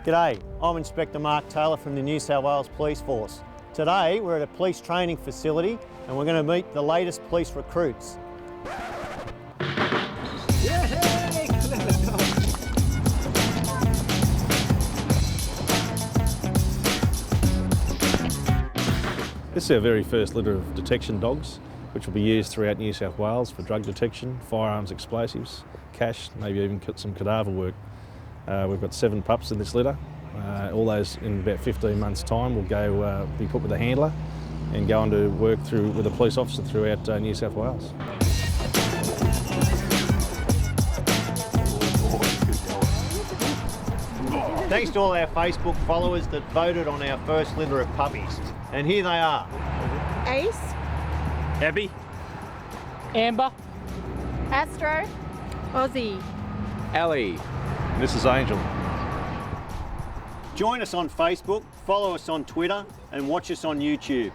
G'day, I'm Inspector Mark Taylor from the New South Wales Police Force. Today we're at a police training facility and we're going to meet the latest police recruits. This is our very first litter of detection dogs, which will be used throughout New South Wales for drug detection, firearms, explosives, cash, maybe even some cadaver work. We've got 7 pups in this litter. All those in about 15 months' time will go be put with a handler and go on to work with a police officer throughout New South Wales. Thanks to all our Facebook followers that voted on our first litter of puppies. And here they are. Ace, Abbey, Amber, Astro, Aussie. Ellie. This is Angel. Join us on Facebook, follow us on Twitter and watch us on YouTube.